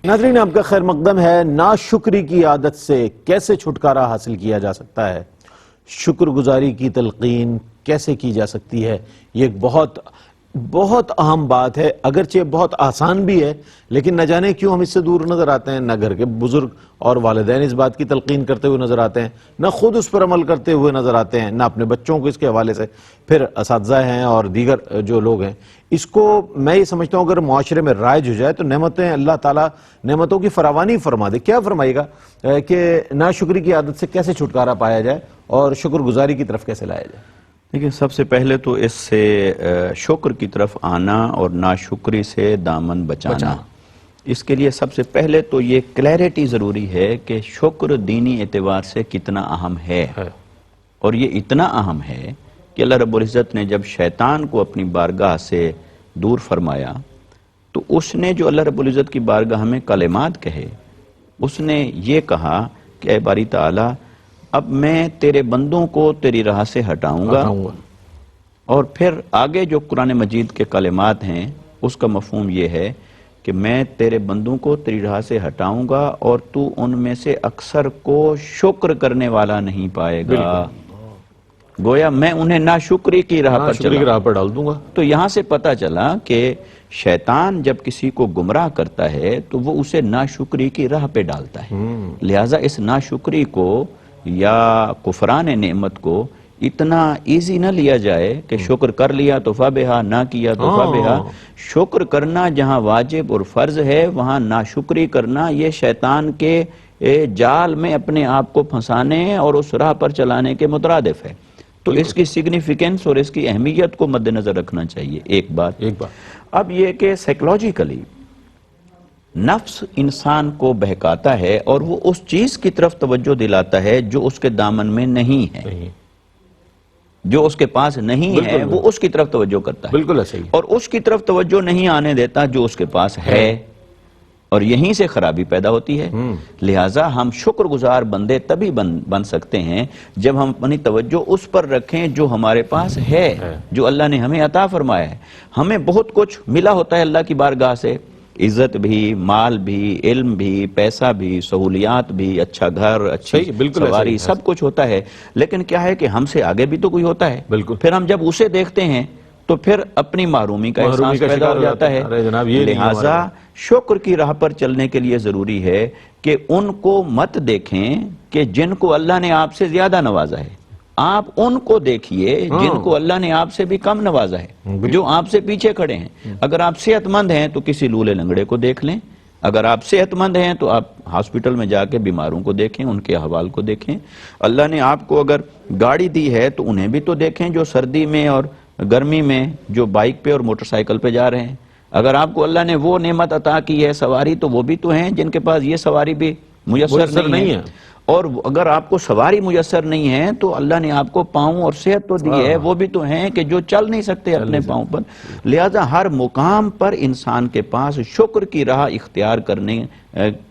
ناظرین آپ کا خیر مقدم ہے۔ ناشکری کی عادت سے کیسے چھٹکارا حاصل کیا جا سکتا ہے، شکر گزاری کی تلقین کیسے کی جا سکتی ہے، یہ ایک بہت اہم بات ہے، اگرچہ بہت آسان بھی ہے، لیکن نہ جانے کیوں ہم اس سے دور نظر آتے ہیں۔ نہ گھر کے بزرگ اور والدین اس بات کی تلقین کرتے ہوئے نظر آتے ہیں، نہ خود اس پر عمل کرتے ہوئے نظر آتے ہیں، نہ اپنے بچوں کو اس کے حوالے سے، پھر اساتذہ ہیں اور دیگر جو لوگ ہیں۔ اس کو میں یہ سمجھتا ہوں اگر معاشرے میں رائج ہو جائے تو نعمتیں اللہ تعالیٰ نعمتوں کی فراوانی فرما دے۔ کیا فرمائے گا کہ ناشکری کی عادت سے کیسے چھٹکارا پایا جائے اور شکر گزاری کی طرف کیسے لایا جائے؟ دیکھیں، سب سے پہلے تو اس سے شکر کی طرف آنا اور ناشکری سے دامن بچانا، اس کے لیے سب سے پہلے تو یہ کلیئرٹی ضروری ہے کہ شکر دینی اعتبار سے کتنا اہم ہے، اور یہ اتنا اہم ہے کہ اللہ رب العزت نے جب شیطان کو اپنی بارگاہ سے دور فرمایا تو اس نے جو اللہ رب العزت کی بارگاہ میں کلمات کہے، اس نے یہ کہا کہ اے باری تعالی، اب میں تیرے بندوں کو تیری راہ سے ہٹاؤں گا، اور پھر آگے جو قرآن مجید کے کلمات ہیں اس کا مفہوم یہ ہے کہ میں تیرے بندوں کو تیری راہ سے ہٹاؤں گا اور تو ان میں سے اکثر کو شکر کرنے والا نہیں پائے گا۔ گویا میں انہیں ناشکری کی راہ پر ڈال دوں گا۔ تو یہاں سے پتہ چلا کہ شیطان جب کسی کو گمراہ کرتا ہے تو وہ اسے ناشکری کی راہ پہ ڈالتا ہے، لہٰذا اس ناشکری کو یا کفران نعمت کو اتنا ایزی نہ لیا جائے کہ شکر کر لیا تو فبہا، نہ کیا تو فبہا۔ شکر کرنا جہاں واجب اور فرض ہے وہاں ناشکری کرنا یہ شیطان کے جال میں اپنے آپ کو پھنسانے اور اس راہ پر چلانے کے مترادف ہے۔ تو اس کی سگنیفیکنس اور اس کی اہمیت کو مد نظر رکھنا چاہیے۔ ایک بات اب یہ کہ سائیکلوجیکلی نفس انسان کو بہکاتا ہے اور وہ اس چیز کی طرف توجہ دلاتا ہے جو اس کے دامن میں نہیں ہے، جو اس کے پاس نہیں ہے وہ اس کی طرف توجہ کرتا ہے، بالکل ایسا ہی، اور اس کی طرف توجہ نہیں آنے دیتا جو اس کے پاس ہے، اور یہیں سے خرابی پیدا ہوتی ہے۔ لہٰذا ہم شکر گزار بندے تبھی بن سکتے ہیں جب ہم اپنی توجہ اس پر رکھیں جو ہمارے پاس ہے، جو اللہ نے ہمیں عطا فرمایا ہے۔ ہمیں بہت کچھ ملا ہوتا ہے اللہ کی بارگاہ سے، عزت بھی، مال بھی، علم بھی، پیسہ بھی، سہولیات بھی، اچھا گھر، اچھی سواری، سب کچھ ہوتا ہے، لیکن کیا ہے کہ ہم سے آگے بھی تو کوئی ہوتا ہے۔ پھر ہم جب اسے دیکھتے ہیں تو پھر اپنی محرومی کا احساس پیدا ہو جاتا ہے۔ لہٰذا شکر کی راہ پر چلنے کے لیے ضروری ہے کہ ان کو مت دیکھیں کہ جن کو اللہ نے آپ سے زیادہ نوازا ہے، آپ ان کو دیکھیے جن کو اللہ نے آپ سے بھی کم نوازا ہے، جو آپ سے پیچھے کھڑے ہیں۔ اگر آپ صحت مند ہیں تو کسی لولے لنگڑے کو دیکھ لیں، اگر آپ صحت مند ہیں تو آپ ہاسپٹل میں جا کے بیماروں کو دیکھیں، ان کے احوال کو دیکھیں۔ اللہ نے آپ کو اگر گاڑی دی ہے تو انہیں بھی تو دیکھیں جو سردی میں اور گرمی میں جو بائک پہ اور موٹر سائیکل پہ جا رہے ہیں۔ اگر آپ کو اللہ نے وہ نعمت عطا کی ہے سواری، تو وہ بھی تو ہیں جن کے پاس یہ سواری بھی میسر نہیں ہے، اور اگر آپ کو سواری میسر نہیں ہے تو اللہ نے آپ کو پاؤں اور صحت تو دی ہے، وہ بھی تو ہیں کہ جو چل نہیں سکتے اپنے پاؤں پر۔ لہذا ہر مقام پر انسان کے پاس شکر کی راہ اختیار کرنے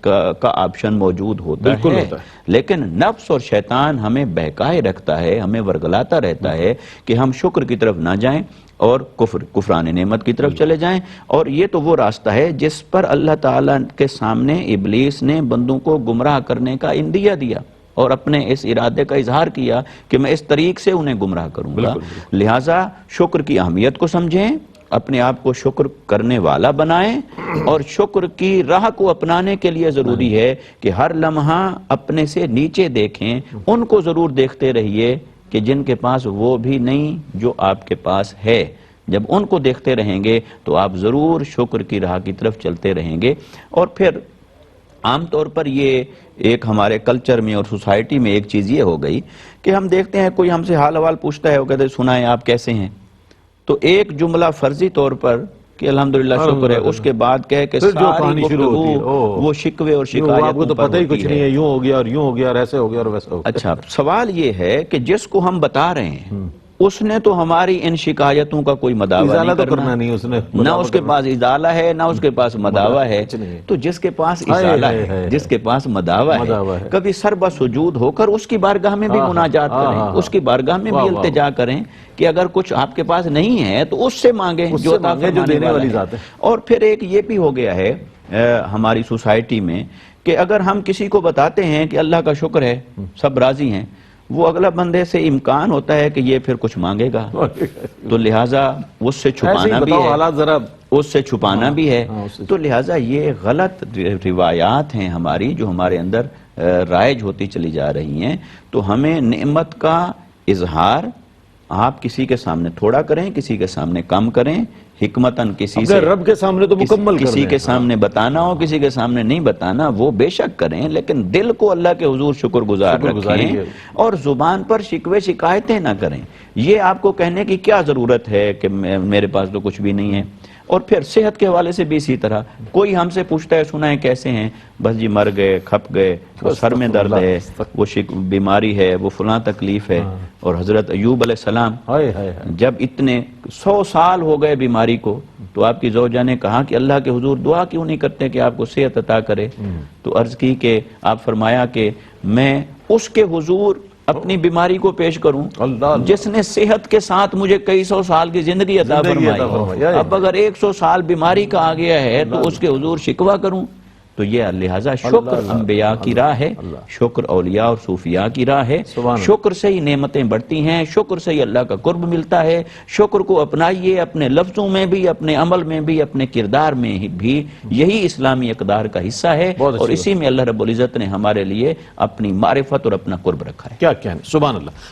کا آپشن موجود ہوتا ہے، لیکن نفس اور شیطان ہمیں بہکائے رکھتا ہے، ہمیں ورگلاتا رہتا ہے کہ ہم شکر کی طرف نہ جائیں اور کفران نعمت کی طرف چلے جائیں۔ اور یہ تو وہ راستہ ہے جس پر اللہ تعالیٰ کے سامنے ابلیس نے بندوں کو گمراہ کرنے کا عندیہ دیا اور اپنے اس ارادے کا اظہار کیا کہ میں اس طریق سے انہیں گمراہ کروں گا۔ لہٰذا شکر کی اہمیت کو سمجھیں، اپنے آپ کو شکر کرنے والا بنائیں، اور شکر کی راہ کو اپنانے کے لیے ضروری ہے کہ ہر لمحہ اپنے سے نیچے دیکھیں، ان کو ضرور دیکھتے رہیے کہ جن کے پاس وہ بھی نہیں جو آپ کے پاس ہے۔ جب ان کو دیکھتے رہیں گے تو آپ ضرور شکر کی راہ کی طرف چلتے رہیں گے۔ اور پھر عام طور پر یہ ایک ہمارے کلچر میں اور سوسائٹی میں ایک چیز یہ ہو گئی کہ ہم دیکھتے ہیں کوئی ہم سے حال حوال پوچھتا ہے، وہ کہتے ہیں سنائیں آپ کیسے ہیں، تو ایک جملہ فرضی طور پر کہ الحمدللہ شکر ہے، اس کے بعد کہے کہ ساری گفتگو وہ شکوے اور شکایت کو تو پتہ ہی کچھ نہیں ہے، یوں ہو گیا اور یوں ہو گیا اور ایسے ہو گیا اور ویسے ہو گیا۔ اچھا، سوال یہ ہے کہ جس کو ہم بتا رہے ہیں اس نے تو ہماری ان شکایتوں کا کوئی مداوع نہیں کرنا، نہ اس کے پاس ازالہ ہے نہ اس کے پاس مداوع ہے۔ تو جس کے پاس ازالہ ہے، جس کے پاس مداوع ہے، کبھی سر بسجود ہو کر اس کی بارگاہ میں بھی مناجات کریں، اس کی بارگاہ میں بھی التجا کریں کہ اگر کچھ آپ کے پاس نہیں ہے تو اس سے مانگیں جو عطا فرمانے والا ہے۔ اور پھر ایک یہ بھی ہو گیا ہے ہماری سوسائٹی میں کہ اگر ہم کسی کو بتاتے ہیں کہ اللہ کا شکر ہے، سب راضی ہیں، وہ اگلا بندے سے امکان ہوتا ہے کہ یہ پھر کچھ مانگے گا، تو لہٰذا اس سے چھپانا بھی ہے، حالات ذرا اس سے چھپانا بھی ہے، اس سے تو لہٰذا یہ غلط روایات ہیں ہماری جو ہمارے اندر رائج ہوتی چلی جا رہی ہیں. تو ہمیں نعمت کا اظہار آپ کسی کے سامنے تھوڑا کریں، کسی کے سامنے کم کریں، حکمتاً کسی اپنے سے رب کے سامنے تو مکمل کر کسی دیں. کے سامنے بتانا ہو، کسی کے سامنے نہیں بتانا، وہ بے شک کریں، لیکن دل کو اللہ کے حضور شکر گزار گزاری رکھیں کے. اور زبان پر شکوے شکایتیں نہ کریں. یہ آپ کو کہنے کی کیا ضرورت ہے کہ میرے پاس تو کچھ بھی نہیں ہے. اور پھر صحت کے حوالے سے بھی اسی طرح کوئی ہم سے پوچھتا ہے سنائیں کیسے ہیں، بس جی مر گئے، کھپ گئے، وہ سر میں درد ہے، وہ بیماری ہے، وہ فلاں تکلیف ہے. اور حضرت ایوب علیہ السلام ہائے ہائے ہائے. جب اتنے 100 سال ہو گئے بیماری کو، تو آپ کی زوجہ نے کہا کہ اللہ کے حضور دعا کیوں نہیں کرتے کہ آپ کو صحت عطا کرے؟ تو عرض کی کہ آپ فرمایا کہ میں اس کے حضور اپنی بیماری کو پیش کروں اللہ جس نے صحت کے ساتھ مجھے کئی 100 سال کی زندگی عطا فرمائی. اب اگر 100 سال بیماری کا آ گیا ہے تو اس کے حضور شکوہ کروں؟ تو یہ لہٰذا شکر انبیاء کی راہ ہے، شکر اولیاء اور صوفیاء کی راہ ہے. شکر سے ہی نعمتیں بڑھتی ہیں، شکر سے ہی اللہ کا قرب ملتا ہے. شکر کو اپنائیے، اپنے لفظوں میں بھی، اپنے عمل میں بھی، اپنے کردار میں بھی. یہی اسلامی اقدار کا حصہ ہے اور اسی میں اللہ رب العزت نے ہمارے لیے اپنی معرفت اور اپنا قرب رکھا ہے. کیا کہنے، سبحان اللہ.